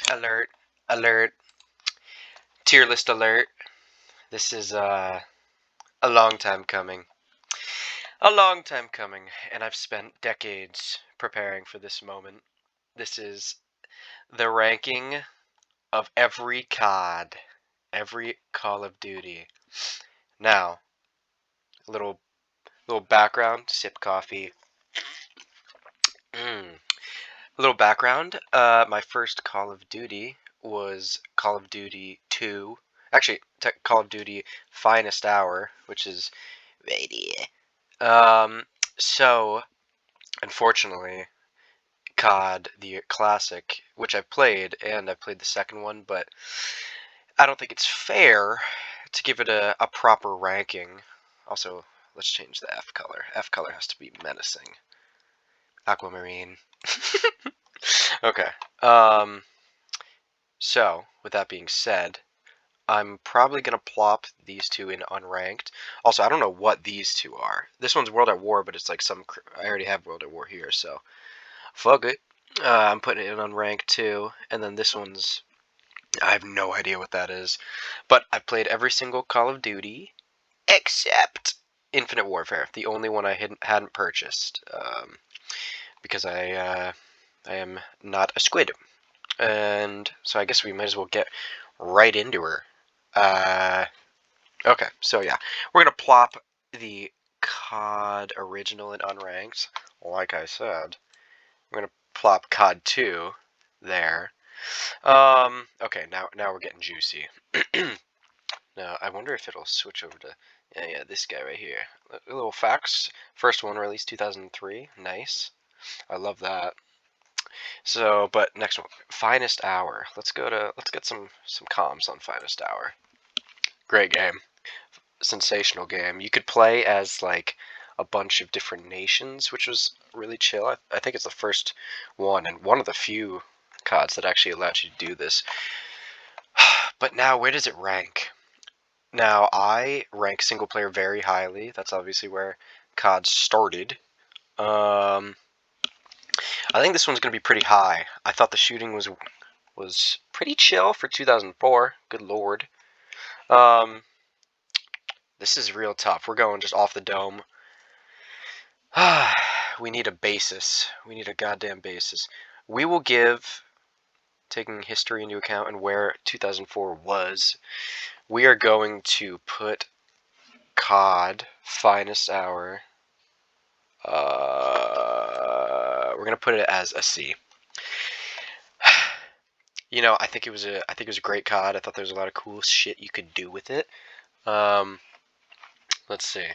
Alert, alert, tier list alert. This is a long time coming. A long time coming, and I've spent decades preparing for this moment. This is the ranking of every COD, every Call of Duty. Now, a little background, sip coffee. A little background. My first Call of Duty was Call of Duty 2. Actually, Call of Duty Finest Hour, which is radio. So unfortunately, COD, the classic, which I've played, and I've played the second one, but I don't think it's fair to give it a proper ranking. Also, let's change the F color. F color has to be menacing. Aquamarine. Okay. So, with that being said, I'm probably going to plop these two in unranked. Also, I don't know what these two are. This one's World at War, but it's like I already have World at War here, so fuck it. I'm putting it in unranked too. And then this one's, I have no idea what that is. But I've played every single Call of Duty except Infinite Warfare, the only one I hadn't purchased. Because I am not a squid. And so I guess we might as well get right into her. Okay, so yeah, we're gonna plop the COD original in unranked. Like I said, we're gonna plop COD 2 there. Okay, now we're getting juicy. Now I wonder if it'll switch over to yeah this guy right here. A little facts. First one released 2003. Nice. I love that. So, but next one, Finest Hour. Let's get some comms on Finest Hour. Great game. Sensational game. You could play as like a bunch of different nations, which was really chill. I think it's the first one and one of the few CODs that actually allowed you to do this. But now, where does it rank? Now, I rank single player very highly. That's obviously where COD started. I think this one's gonna be pretty high. I thought the shooting was pretty chill for 2004. Good lord. This is real tough. We're going just off the dome. We need a basis. We need a goddamn basis. We will give, taking history into account and where 2004 was, we are going to put COD Finest Hour. We're gonna put it as a C. You know, I think it was a great COD. I thought there was a lot of cool shit you could do with it. Let's see.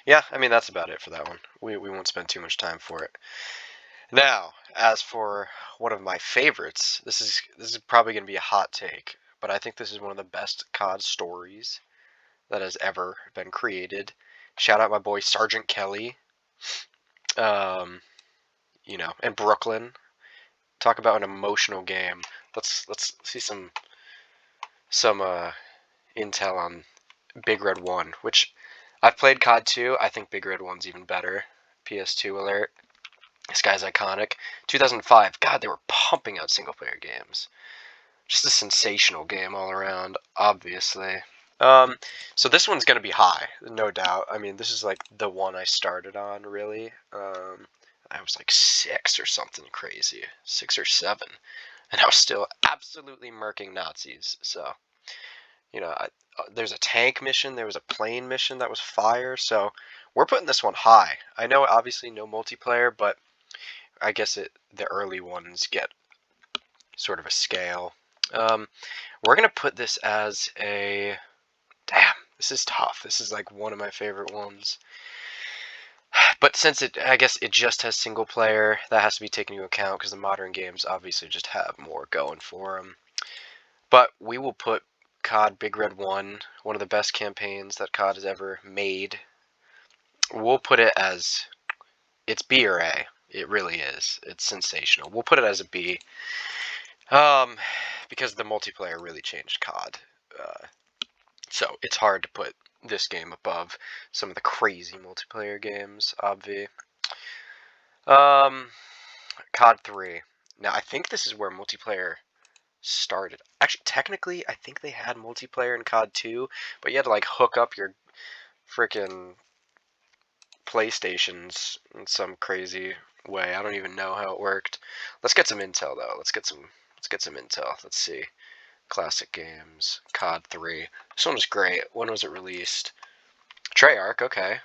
Yeah, I mean that's about it for that one. We won't spend too much time for it. Now, as for one of my favorites, this is probably going to be a hot take, but I think this is one of the best COD stories that has ever been created. Shout out my boy Sergeant Kelly. You know, and Brooklyn. Talk about an emotional game. Let's see some intel on Big Red 1, which I've played COD 2. I think Big Red 1's even better. PS2 alert. This guy's iconic. 2005, God, they were pumping out single-player games. Just a sensational game all around, obviously. So this one's going to be high, no doubt. I mean, this is like the one I started on, really. I was like 6 or something crazy. 6 or 7. And I was still absolutely murking Nazis, so... You know, there's a tank mission, there was a plane mission that was fire, so we're putting this one high. I know, obviously, no multiplayer, but I guess the early ones get sort of a scale. We're gonna put this as a... Damn, this is tough. This is like one of my favorite ones. But since I guess it just has single player, that has to be taken into account because the modern games obviously just have more going for them. But we will put COD Big Red 1, one of the best campaigns that COD has ever made. We'll put it as... It's B or A. It really is. It's sensational. We'll put it as a B. Because the multiplayer really changed COD. So it's hard to put this game above some of the crazy multiplayer games, obvi. COD 3. Now, I think this is where multiplayer started. Actually, technically, I think they had multiplayer in COD 2, but you had to like hook up your freaking PlayStations in some crazy way. I don't even know how it worked. Let's get some intel though. Let's get some intel. Let's see. Classic games. COD 3. This one was great. When was it released? Treyarch, okay.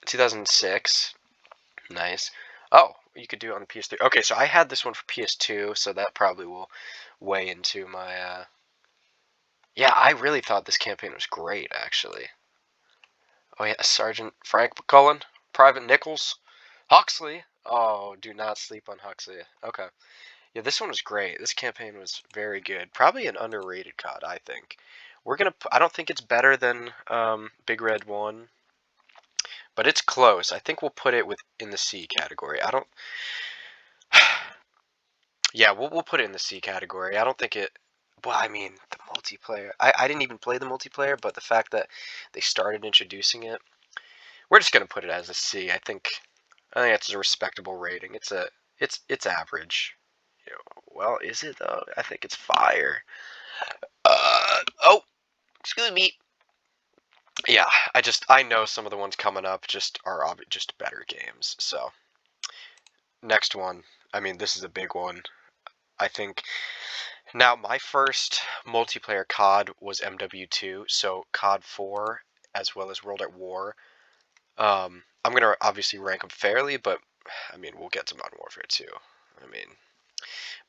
2006. Nice. Oh, you could do it on the PS3. Okay, so I had this one for PS2, so that probably will weigh into my Yeah, I really thought this campaign was great, actually. Oh yeah, Sergeant Frank McCullen, Private Nichols, Huxley. Oh, do not sleep on Huxley. Okay. Yeah, this one was great. This campaign was very good. Probably an underrated COD, I think. I don't think it's better than Big Red 1, but it's close. I think we'll put it in the C category. I don't. Yeah, we'll put it in the C category. I don't think it. Well, I mean, the multiplayer. I didn't even play the multiplayer, but the fact that they started introducing it, we're just gonna put it as a C. I think it's a respectable rating. It's average. Well, is it though? I think it's fire. Oh, excuse me. Yeah, I know some of the ones coming up just are just better games. So next one. I mean, this is a big one. I think now my first multiplayer COD was MW2, so COD 4 as well as World at War. I'm gonna obviously rank them fairly, but I mean we'll get to Modern Warfare 2. I mean,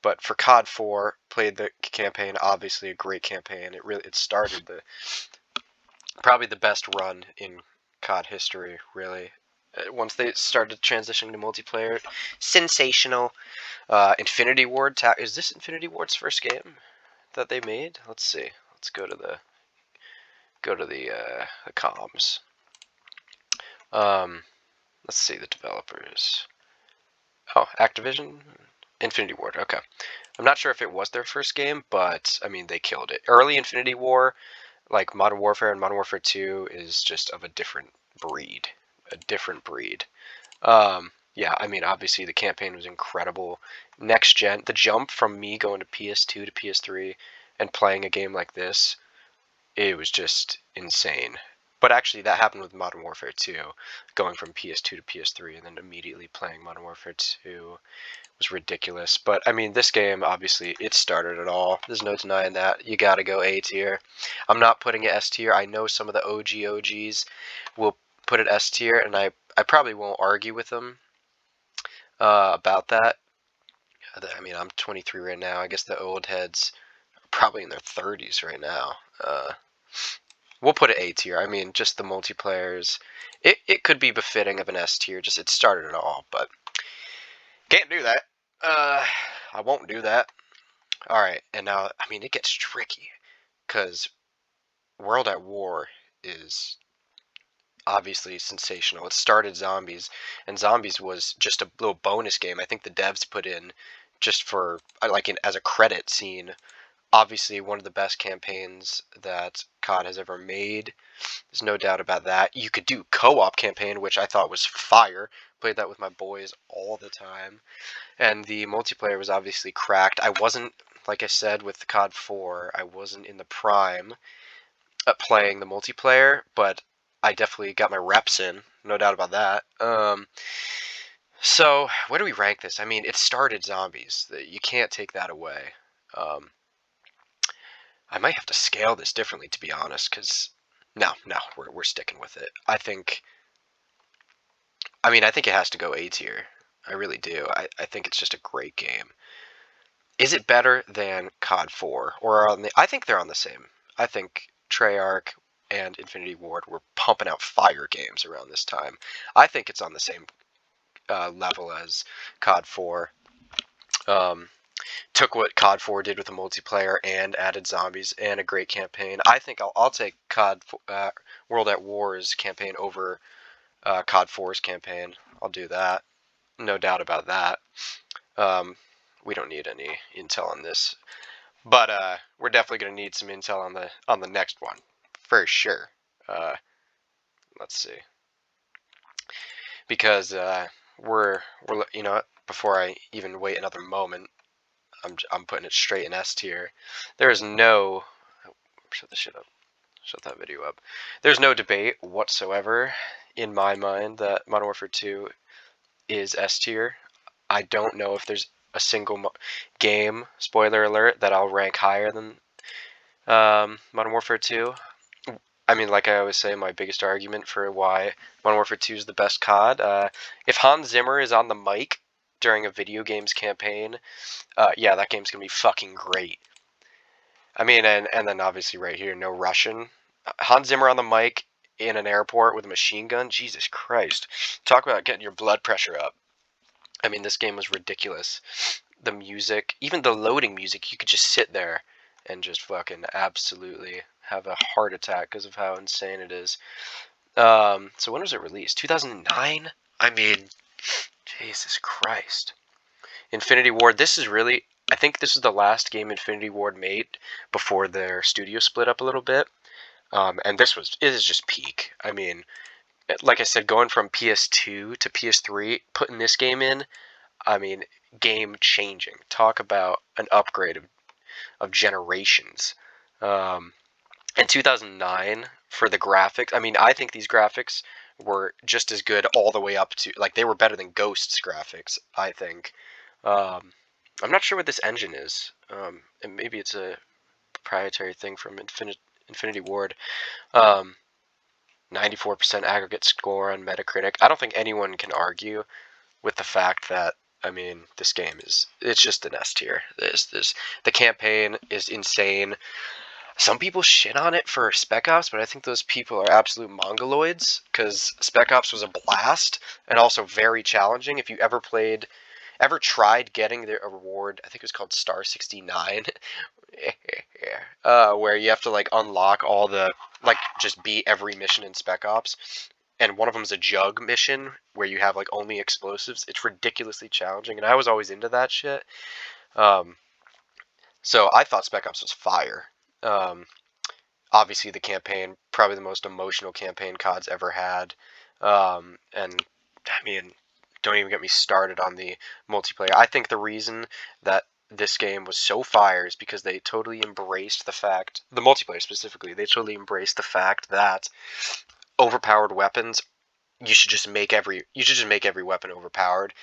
but for COD 4, played the campaign. Obviously, a great campaign. It started the probably the best run in COD history. Really, once they started transitioning to multiplayer, sensational. Infinity Ward. Is this Infinity Ward's first game that they made? Let's see. Let's go to the comms. Um, let's see the developers. Oh, Activision, Infinity Ward. Okay, I'm not sure if it was their first game, but I mean they killed it. Early Infinity War, like Modern Warfare and Modern Warfare 2, is just of a different breed. A different breed. Yeah, I mean obviously the campaign was incredible. Next gen, the jump from me going to PS2 to PS3 and playing a game like this, it was just insane. But actually, that happened with Modern Warfare 2, going from PS2 to PS3 and then immediately playing Modern Warfare 2 was ridiculous. But I mean, this game obviously it started it all. There's no denying that. You got to go A tier. I'm not putting it S tier. I know some of the OGs will put it S tier, and I probably won't argue with them about that. I mean, I'm 23 right now. I guess the old heads are probably in their 30s right now. We'll put it A tier. I mean, just the multiplayers. It could be befitting of an S tier. Just it started it all, but can't do that. I won't do that. All right, and now I mean it gets tricky because World at War is obviously sensational. It started Zombies, and Zombies was just a little bonus game. I think the devs put in just for as a credit scene. Obviously, one of the best campaigns that COD has ever made. There's no doubt about that. You could do co-op campaign, which I thought was fire. Played that with my boys all the time. And the multiplayer was obviously cracked. I wasn't, like I said, with COD 4, I wasn't in the prime at playing the multiplayer, but I definitely got my reps in. No doubt about that. So, where do we rank this? I mean, it started Zombies. You can't take that away. Um, I might have to scale this differently, to be honest, because no, we're sticking with it. I think it has to go A tier. I really do. I think it's just a great game. Is it better than COD 4? I think they're on the same. I think Treyarch and Infinity Ward were pumping out fire games around this time. I think it's on the same level as COD 4. Um, took what COD 4 did with the multiplayer and added zombies and a great campaign. I think I'll take World at War's campaign over COD 4's campaign. I'll do that. No doubt about that. Um, we don't need any intel on this, but we're definitely going to need some intel on the next one for sure. Uh, let's see, because we're before I even wait another moment, I'm putting it straight in S tier. There is no shut this shit up. Shut that video up. There's no debate whatsoever in my mind that Modern Warfare 2 is S tier. I don't know if there's a single game, spoiler alert, that I'll rank higher than Modern Warfare 2. I mean, like I always say, my biggest argument for why Modern Warfare 2 is the best COD, if Hans Zimmer is on the mic during a video games campaign, yeah, that game's gonna be fucking great. I mean, and then obviously right here, no Russian. Hans Zimmer on the mic in an airport with a machine gun. Jesus Christ. Talk about getting your blood pressure up. I mean, this game was ridiculous. The music, even the loading music, you could just sit there and just fucking absolutely have a heart attack because of how insane it is. So when was it released? 2009? I mean, Jesus Christ. Infinity Ward, this is really, I think this is the last game Infinity Ward made before their studio split up a little bit. And it is just peak. I mean, like I said, going from PS2 to PS3, putting this game in, I mean, game changing. Talk about an upgrade of generations. In 2009, for the graphics, I mean, I think these graphics were just as good all the way up to, like, they were better than Ghost's graphics, I think. I'm not sure what this engine is. And maybe it's a proprietary thing from Infinity Ward. 94% aggregate score on Metacritic. I don't think anyone can argue with the fact that, I mean, this game it's just an S tier. The campaign is insane. Some people shit on it for Spec Ops, but I think those people are absolute mongoloids, because Spec Ops was a blast and also very challenging. If you ever tried getting the reward, I think it was called Star 69, where you have to like unlock all the, like, just beat every mission in Spec Ops, and one of them is a jug mission where you have like only explosives. It's ridiculously challenging, and I was always into that shit. So I thought Spec Ops was fire. Obviously the campaign, probably the most emotional campaign COD's ever had. And I mean, don't even get me started on the multiplayer. I think the reason that this game was so fire is because they totally embraced the fact, the multiplayer specifically, they totally embraced the fact that overpowered weapons, you should just make every weapon overpowered,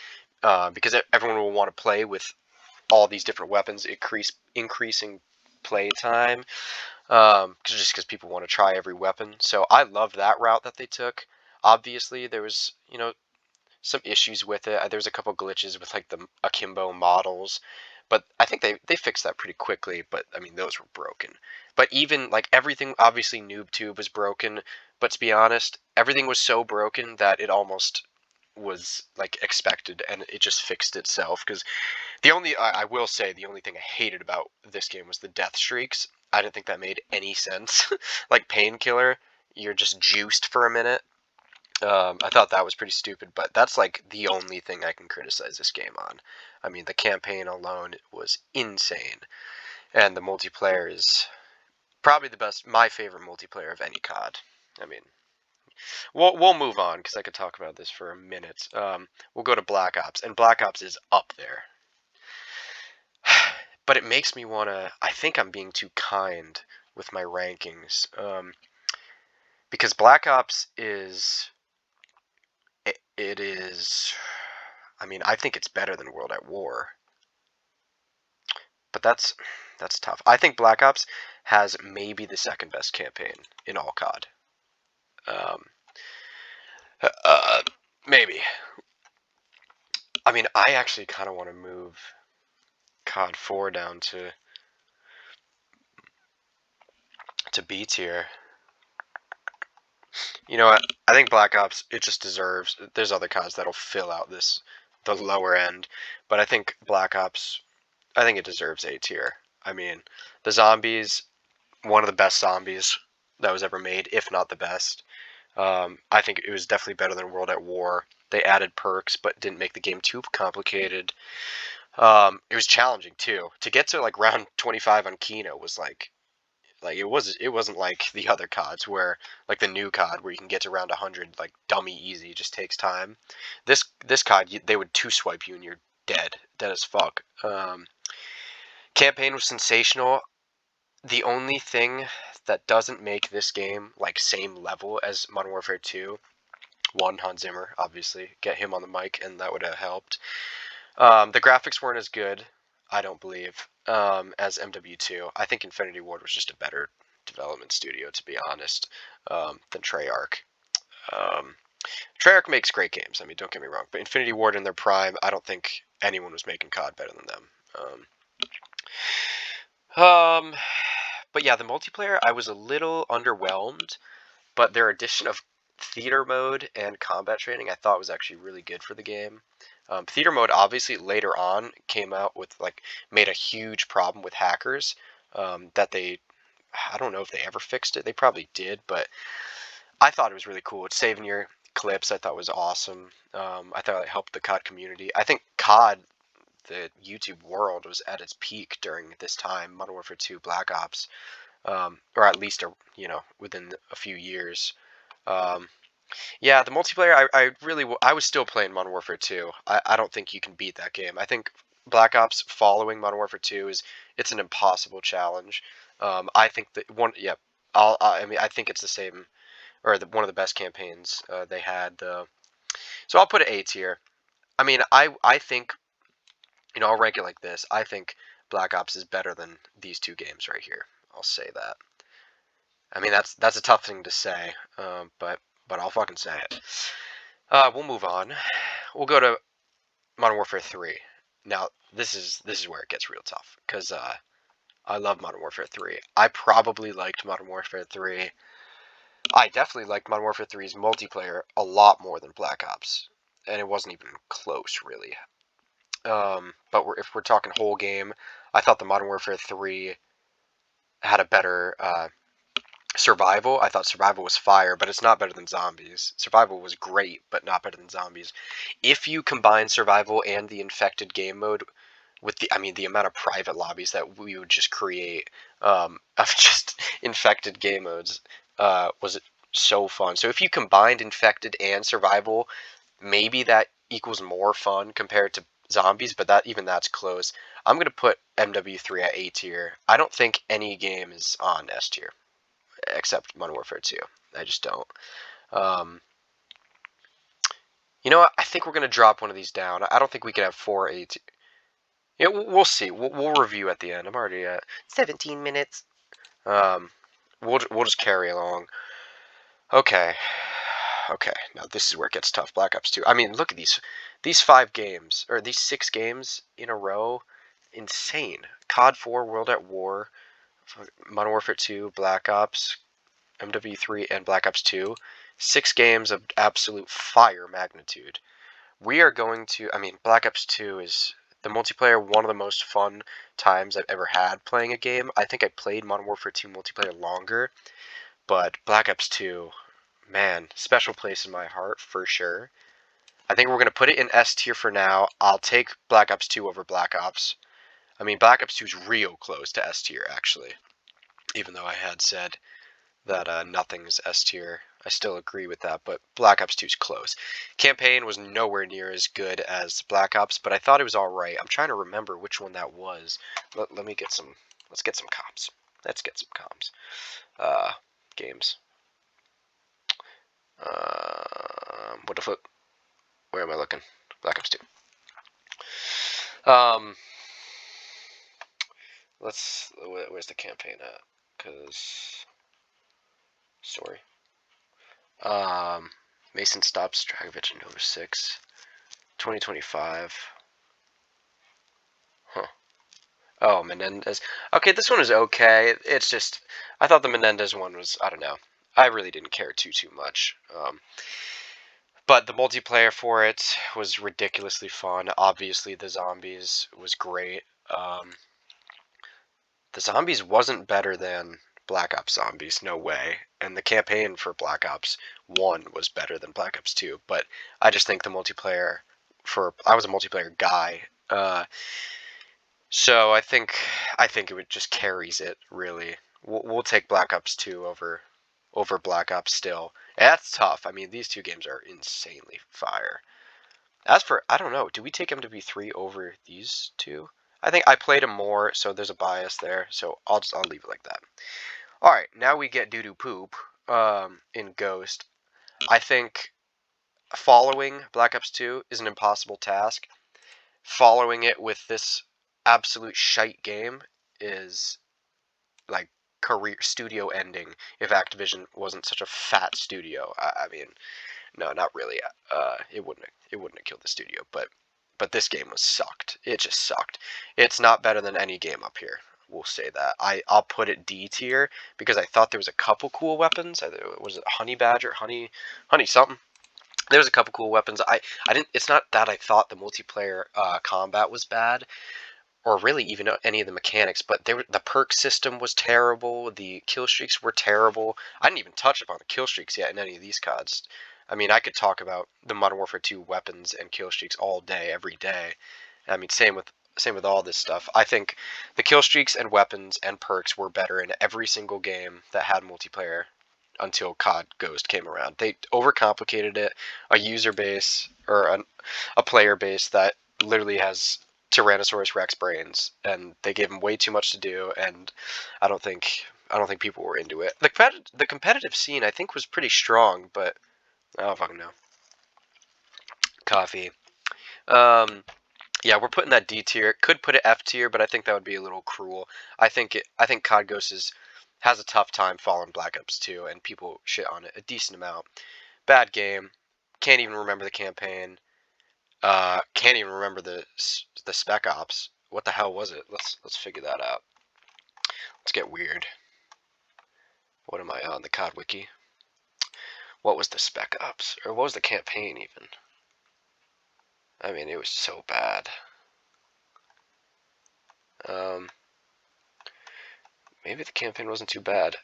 because everyone will want to play with all these different weapons, increasing play time, just because people want to try every weapon. So I love that route that they took. Obviously, there was, some issues with it. There was a couple glitches with like the akimbo models, but I think they fixed that pretty quickly. But I mean, those were broken. But even like everything, obviously NoobTube was broken, but to be honest, everything was so broken that it almost was like expected, and it just fixed itself. Because I will say, the only thing I hated about this game was the death streaks. I didn't think that made any sense. Like Painkiller, you're just juiced for a minute. I thought that was pretty stupid, but that's like the only thing I can criticize this game on. I mean, the campaign alone was insane, and the multiplayer is probably my favorite multiplayer of any COD. I mean, we'll move on because I could talk about this for a minute. We'll go to Black Ops, and Black Ops is up there. But it makes me want to, I think I'm being too kind with my rankings. Because Black Ops is, it is, I mean, I think it's better than World at War. But that's tough. I think Black Ops has maybe the second best campaign in all COD. Maybe. I mean, I actually kind of want to move COD 4 down to B tier. You know what? I think Black Ops, it just deserves. There's other CODs that'll fill out the lower end, but I think Black Ops, I think it deserves A tier. I mean, the zombies, one of the best zombies that was ever made, if not the best. I think it was definitely better than World at War. They added perks, but didn't make the game too complicated. It was challenging too. To get to like round 25 on Kino was like it wasn't like the other CODs where, like the new COD where you can get to round 100 like dummy easy, it just takes time. This COD, they would two swipe you and dead as fuck. Campaign was sensational. The only thing that doesn't make this game like same level as Modern Warfare 2, one, Hans Zimmer, obviously, get him on the mic, and that would have helped. The graphics weren't as good, I don't believe, as MW2. I think Infinity Ward was just a better development studio, to be honest, than Treyarch. Treyarch makes great games. I mean, don't get me wrong, but Infinity Ward in their prime, I don't think anyone was making COD better than them. But yeah, the multiplayer, I was a little underwhelmed, but their addition of theater mode and combat training I thought was actually really good for the game. Theater mode obviously later on came out with made a huge problem with hackers that I don't know if they ever fixed it. They probably did, but I thought it was really cool. It's saving your clips. I thought was awesome. I thought it helped the COD community. I think COD, the YouTube world, was at its peak during this time, Modern Warfare 2, Black Ops, or at least within a few years. Yeah, the multiplayer, I was still playing Modern Warfare 2. I don't think you can beat that game. I think Black Ops following Modern Warfare 2 it's an impossible challenge. I think that yeah, I mean, I think it's the same, or one of the best campaigns they had. So I'll put it A tier. I mean, I think, I'll rank it like this. I think Black Ops is better than these two games right here. I'll say that. I mean, that's a tough thing to say, but I'll fucking say it. We'll move on. We'll go to Modern Warfare 3. Now, this is where it gets real tough, because I love Modern Warfare 3. I probably liked Modern Warfare 3. I definitely liked Modern Warfare 3's multiplayer a lot more than Black Ops, and it wasn't even close, really. But if we're talking whole game, I thought the Modern Warfare 3 had a better survival. I thought survival was fire, but it's not better than zombies. Survival was great, but not better than zombies. If you combine survival and the infected game mode with the amount of private lobbies that we would just create of just infected game modes was so fun. So if you combined infected and survival, maybe that equals more fun compared to zombies, but that's close. I'm gonna put MW3 at A tier. I don't think any game is on S tier except Modern Warfare 2. I just don't. You know what? I think we're going to drop one of these down. I don't think we can have 4 8. Yeah, we'll see. We'll review at the end. I'm already at 17 minutes. We'll just carry along. Okay. Okay. Now this is where it gets tough. Black Ops 2. I mean, look at these 5 games, or these 6 games in a row. Insane. COD 4, World at War, Modern Warfare 2, Black Ops, MW3, and Black Ops 2. 6 games of absolute fire magnitude. We are going to, I mean, Black Ops 2 is the multiplayer, one of the most fun times I've ever had playing a game. I think I played Modern Warfare 2 multiplayer longer, but Black Ops 2, man, special place in my heart for sure. I think we're going to put it in S tier for now. I'll take Black Ops 2 over Black Ops. I mean, Black Ops 2 is real close to S tier, actually, even though I had said that nothing's S tier. I still agree with that, but Black Ops 2 is close. Campaign was nowhere near as good as Black Ops, but I thought it was alright. I'm trying to remember which one that was. Let me get some, let's get some comps. Let's get some comps. Games. What the fuck? Where am I looking? Black Ops 2. Where's the campaign at? Because, sorry. Mason stops Dragovich in Nova 6. 2025. Huh. Oh, Menendez. Okay, this one is okay. It's just, I thought the Menendez one was, I don't know. I really didn't care too much. But the multiplayer for it was ridiculously fun. Obviously, the zombies was great. The zombies wasn't better than Black Ops Zombies, no way. And the campaign for Black Ops 1 was better than Black Ops 2, but I just think the multiplayer I was a multiplayer guy. So I think it just carries it, really. We'll take Black Ops 2 over Black Ops still. And that's tough. I mean, these two games are insanely fire. As for, I don't know, do we take MW3 over these two? I think I played them more, so there's a bias there. So I'll leave it like that. All right, now we get doo-doo poop in Ghost. I think following Black Ops 2 is an impossible task. Following it with this absolute shite game is like career studio ending if Activision wasn't such a fat studio. I mean, no, not really. It wouldn't have killed the studio, but this game was sucked. It just sucked. It's not better than any game up here. We'll say that. I'll put it D tier because I thought there was a couple cool weapons. Was it Honey Badger, Honey something? There was a couple cool weapons. I didn't. It's not that I thought the multiplayer combat was bad, or really even any of the mechanics, but the perk system was terrible. The kill streaks were terrible. I didn't even touch upon the kill streaks yet in any of these CODs. I mean, I could talk about the Modern Warfare 2 weapons and kill streaks all day, every day. I mean, same with all this stuff. I think the kill streaks and weapons and perks were better in every single game that had multiplayer until COD Ghost came around. They overcomplicated it. A user base or a player base that literally has Tyrannosaurus Rex brains, and they gave him way too much to do. And I don't think people were into it. The competitive scene I think was pretty strong, but I don't fucking know. Coffee. Yeah, we're putting that D tier. Could put it F tier, but I think that would be a little cruel. I think COD Ghost has a tough time following Black Ops 2, and people shit on it a decent amount. Bad game. Can't even remember the campaign. Can't even remember the Spec Ops. What the hell was it? Let's figure that out. Let's get weird. What am I on the COD wiki? What was the Spec Ops, or what was the campaign even? I mean, it was so bad. Maybe the campaign wasn't too bad.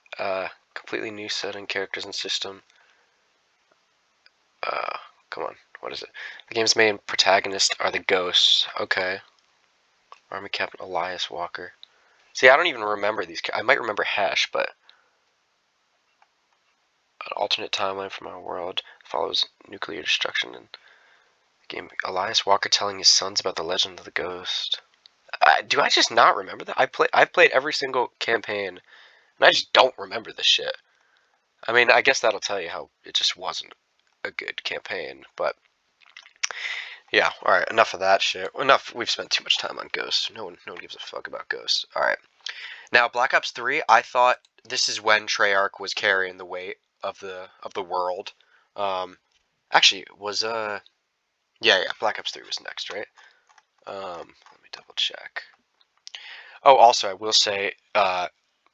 Completely new setting, characters, and system. Come on, what is it? The game's main protagonists are the ghosts. Okay. Army Captain Elias Walker. See, I don't even remember these. I might remember Hash, but an alternate timeline from our world follows nuclear destruction and game. Elias Walker telling his sons about the legend of the ghost. Do I just not remember that? I've played every single campaign, and I just don't remember this shit. I mean, I guess that'll tell you how it just wasn't a good campaign, but yeah, alright, enough of that shit. Enough, we've spent too much time on Ghost. No one gives a fuck about Ghost. Alright. Now, Black Ops 3, I thought this is when Treyarch was carrying the weight of the world. Actually, was yeah, Black Ops 3 was next, right? Let me double check. Oh, also, I will say,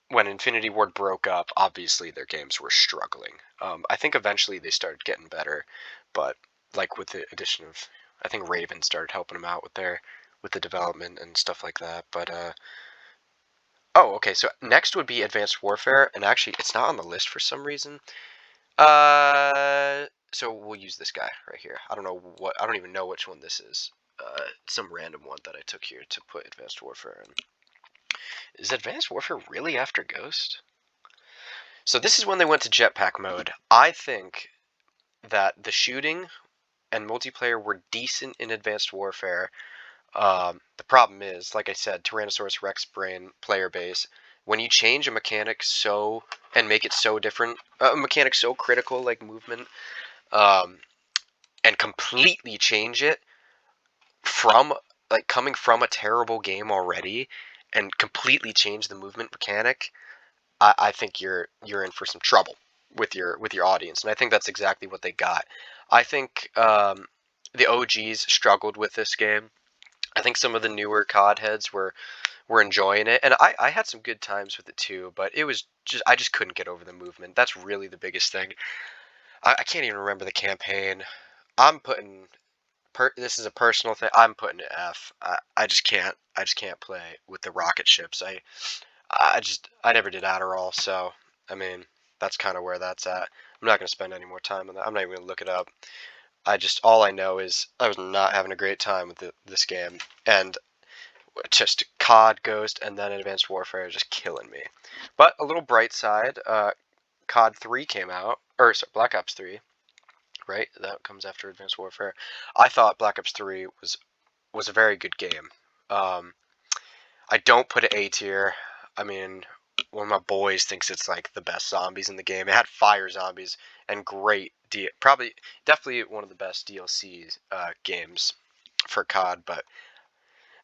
when Infinity Ward broke up, obviously their games were struggling. I think eventually they started getting better, but like with the addition of, I think Raven started helping them out with the development and stuff like that. But oh, okay. So next would be Advanced Warfare, and actually it's not on the list for some reason. So we'll use this guy right here. I don't even know which one this is. Some random one that I took here to put Advanced Warfare in. Is Advanced Warfare really after Ghost? So this is when they went to jetpack mode. I think that the shooting and multiplayer were decent in Advanced Warfare. The problem is, like I said, Tyrannosaurus Rex brain player base. When you change a mechanic and make it so different, a mechanic so critical like movement, and completely change it from like coming from a terrible game already, and completely change the movement mechanic, I think you're in for some trouble with your audience, and I think that's exactly what they got. I think the OGs struggled with this game. I think some of the newer COD heads were enjoying it, and I had some good times with it too. But it was I just couldn't get over the movement. That's really the biggest thing. I can't even remember the campaign. I'm putting this is a personal thing. I'm putting it F. I just can't. I just can't play with the rocket ships. I never did Adderall, so I mean that's kind of where that's at. I'm not gonna spend any more time on that. I'm not even gonna look it up. All I know is I was not having a great time with this game, and just COD Ghost and then Advanced Warfare is just killing me. But a little bright side, COD 3 came out, or sorry, Black Ops 3 right? That comes after Advanced Warfare. I thought Black Ops 3 was a very good game. I don't put it A tier. I mean, one of my boys thinks it's like the best zombies in the game. It had fire zombies and great definitely one of the best DLC games for COD. But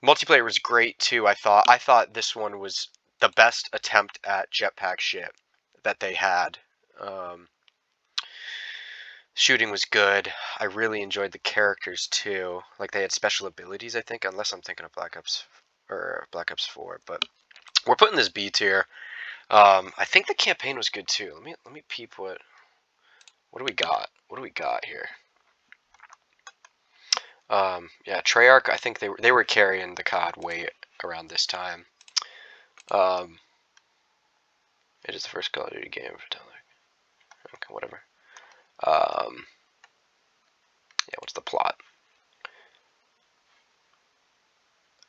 multiplayer was great too. I thought this one was the best attempt at jetpack shit that they had. Um, Shooting was good. I really enjoyed the characters too. Like they had special abilities, I think, unless I'm thinking of Black Ops or Black Ops 4. But we're putting this B tier. I think the campaign was good too. Let me peep what do we got? What do we got here? Yeah, Treyarch. I think they were carrying the COD weight around this time. Um, it is the first Call of Duty game for okay, whatever. Yeah, what's the plot?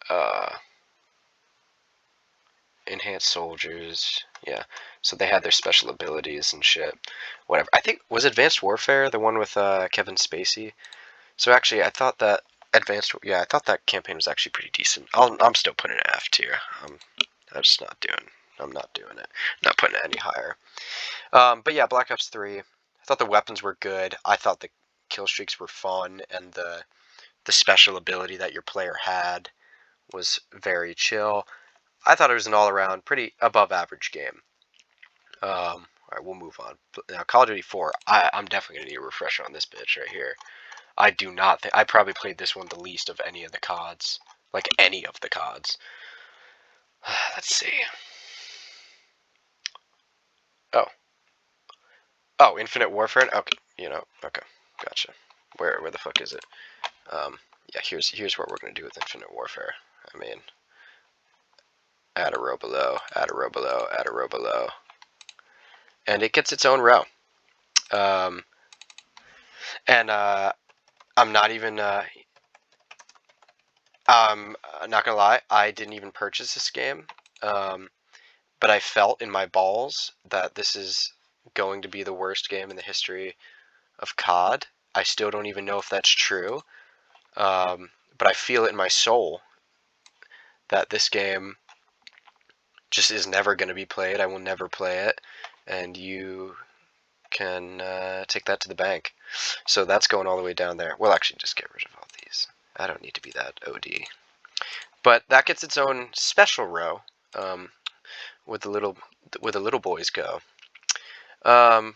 Uh, Enhanced soldiers. Yeah, so they had their special abilities and shit. Whatever. I think was Advanced Warfare the one with Kevin Spacey. So actually, I thought that yeah, I thought that campaign was actually pretty decent. I'm still putting it F tier. I'm just not doing. I'm not doing it. Not putting it any higher. But yeah, Black Ops 3. I thought the weapons were good. I thought the kill streaks were fun, and the special ability that your player had was very chill. I thought it was an all-around pretty above average game. All right, we'll move on. Now, Call of Duty 4. I'm definitely gonna need a refresher on this bitch right here. I do not think I probably played this one the least of any of the CODs, like any of the CODs. Let's see. Oh, Infinite Warfare. Okay, okay, gotcha. Where the fuck is it? Yeah, here's what we're gonna do with Infinite Warfare. I mean, add a row below, add a row below, add a row below, and it gets its own row. And I'm not even. I'm not gonna lie. I didn't even purchase this game, but I felt in my balls that this is going to be the worst game in the history of COD. I still don't even know if that's true, but I feel it in my soul that this game just is never going to be played. I will never play it, and you can take that to the bank. So that's going all the way down there. We'll actually just get rid of all these. I don't need to be that OD. But that gets its own special row, where the little boys go. Yeah,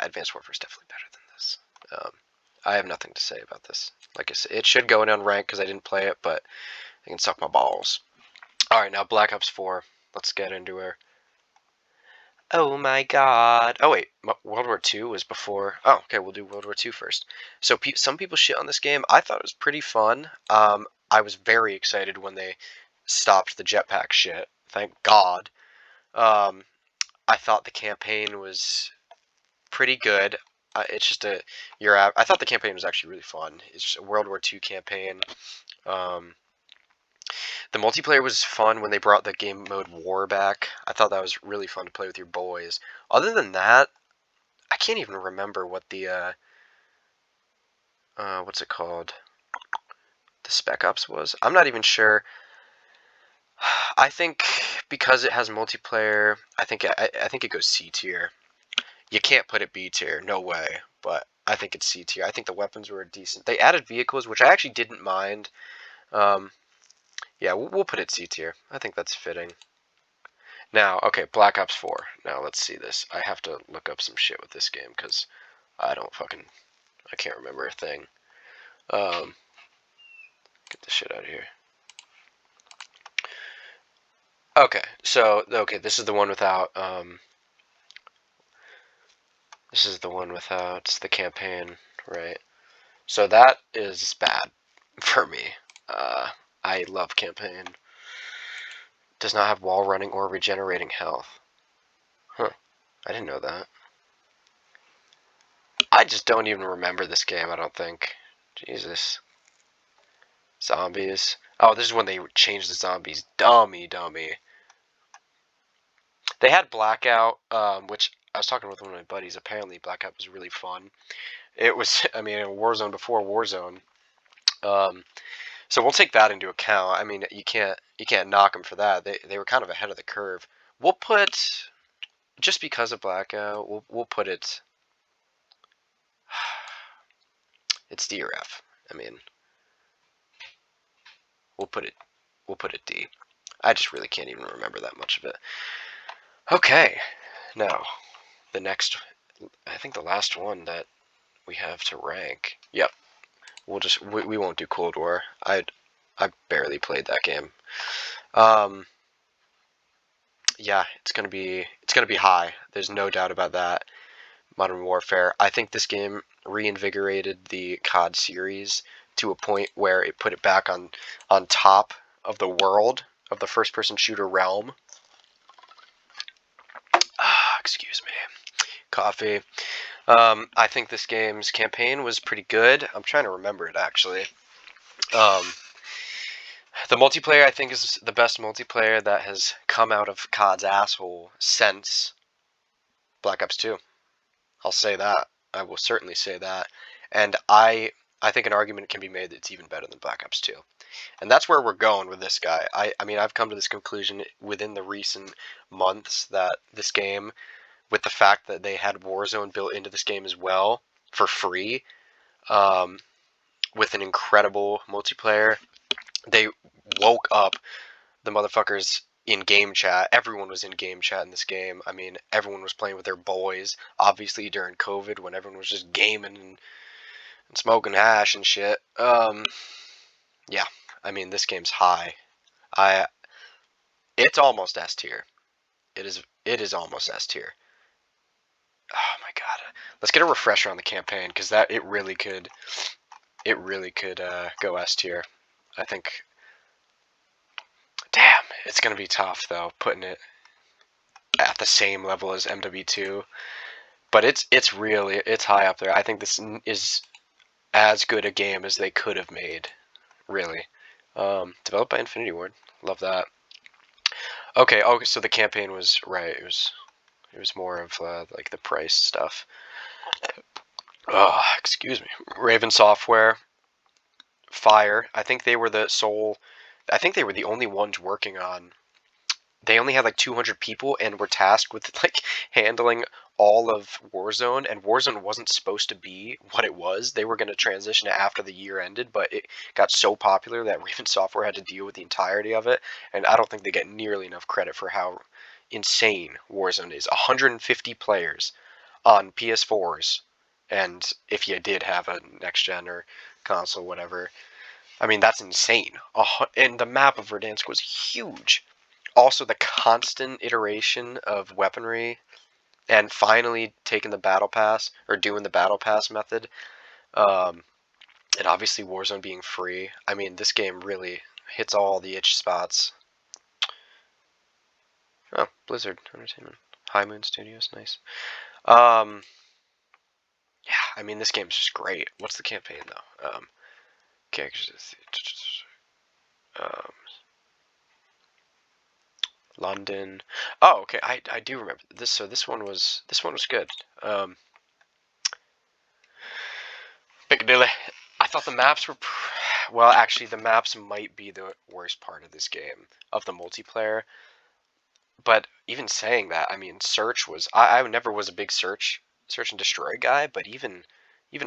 Advanced Warfare is definitely better than this. I have nothing to say about this. Like I said, it should go in unranked because I didn't play it, but I can suck my balls. All right, now Black Ops 4. Let's get into her. Oh my god. Oh wait, World War II was before. Oh, okay, we'll do World War II first. So some people shit on this game. I thought it was pretty fun. I was very excited when they stopped the jetpack shit. Thank God. I thought the campaign was pretty good. It's just I thought the campaign was actually really fun. It's just a World War II campaign. The multiplayer was fun when they brought the game mode War back. I thought that was really fun to play with your boys. Other than that, I can't even remember what the what's it called? The Spec Ops was. I'm not even sure. I think because it has multiplayer, I think it goes C tier. You can't put it B tier, no way. But I think it's C tier. I think the weapons were decent. They added vehicles, which I actually didn't mind. Yeah, we'll put it C tier. I think that's fitting. Now, okay, Black Ops 4. Now let's see this. I have to look up some shit with this game because I can't remember a thing. Get this shit out of here. Okay, so this is the one without this is the one without the campaign, right? So that is bad for me. I love campaign. Does not have wall running or regenerating health. Huh. I didn't know that. I just don't even remember this game, I don't think. Jesus. Zombies. Oh, this is when they changed the zombies. Dummy. They had Blackout, which I was talking with one of my buddies. Apparently, Blackout was really fun. It was, I mean, Warzone before Warzone. So we'll take that into account. I mean, you can't knock them for that. They were kind of ahead of the curve. We'll put, just because of Blackout, we'll put it. It's D or F. I mean, we'll put it D. I just really can't even remember that much of it. Okay, now the next, I think the last one that we have to rank. Yep, we won't do Cold War. I barely played that game. Yeah, it's gonna be high. There's no doubt about that. Modern Warfare. I think this game reinvigorated the COD series to a point where it put it back on top of the world of the first-person shooter realm. Excuse me. Coffee. I think this game's campaign was pretty good. I'm trying to remember it, actually. The multiplayer, I think, is the best multiplayer that has come out of COD's asshole since Black Ops 2. I'll say that. I will certainly say that. And I think an argument can be made that it's even better than Black Ops 2. And that's where we're going with this guy. I mean, I've come to this conclusion within the recent months that this game, with the fact that they had Warzone built into this game as well for free, with an incredible multiplayer, they woke up the motherfuckers in game chat. Everyone was in game chat in this game. I mean, everyone was playing with their boys. Obviously, during COVID, when everyone was just gaming and smoking hash and shit. Yeah. I mean, this game's high. It's almost S tier. It is almost S tier. Oh my god. Let's get a refresher on the campaign, because it really could go S tier. I think. Damn, it's gonna be tough though, putting it at the same level as MW2. But it's high up there. I think this is as good a game as they could have made, really. Developed by Infinity Ward. Love that. Okay, so the campaign was right. It was more of like the price stuff. Oh, excuse me. Raven Software, Fire. I think they were the only ones working on. They only had like 200 people and were tasked with like handling all of Warzone, and Warzone wasn't supposed to be what it was. They were going to transition it after the year ended, but it got so popular that Raven Software had to deal with the entirety of it, and I don't think they get nearly enough credit for how insane Warzone is. 150 players on PS4s, and if you did have a next gen or console, whatever, I mean, that's insane. And the map of Verdansk was huge. Also, the constant iteration of weaponry, and finally taking the battle pass, or doing the battle pass method, and obviously Warzone being free. I mean, this game really hits all the itch spots. Oh, Blizzard Entertainment, High Moon Studios, nice. Yeah, I mean, this game's just great. What's the campaign though? Characters. London. Oh, okay. I do remember this. So this one was good. Piccadilly. I thought the maps were. Well, actually, the maps might be the worst part of this game, of the multiplayer. But even saying that, I mean, search was. I never was a big search and destroy guy, but even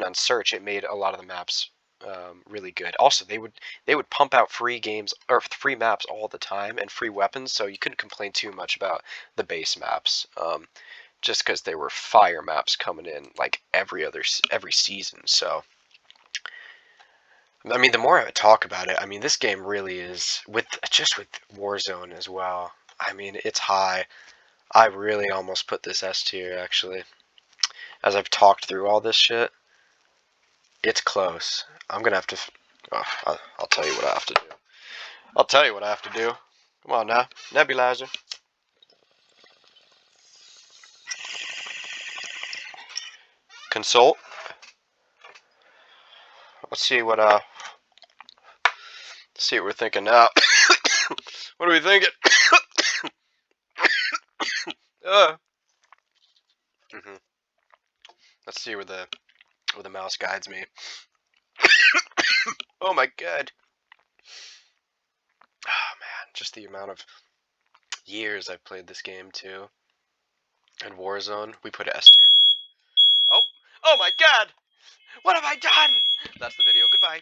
on search, it made a lot of the maps really good. Also, they would pump out free games or free maps all the time and free weapons, so you couldn't complain too much about the base maps. Just because they were fire maps coming in like every season. So, I mean, the more I talk about it, I mean, this game really is with Warzone as well. I mean, it's high. I really almost put this S tier actually. As I've talked through all this shit, it's close. I'm gonna have to. Oh, I'll tell you what I have to do. I'll tell you what I have to do. Come on now, nebulizer. Consult. Let's see what we're thinking now. What are we thinking? Mm-hmm. Let's see where the where the mouse guides me. Oh my god. Oh man, just the amount of years I've played this game too. And Warzone, we put S tier. Oh, oh my god! What have I done? That's the video. Goodbye.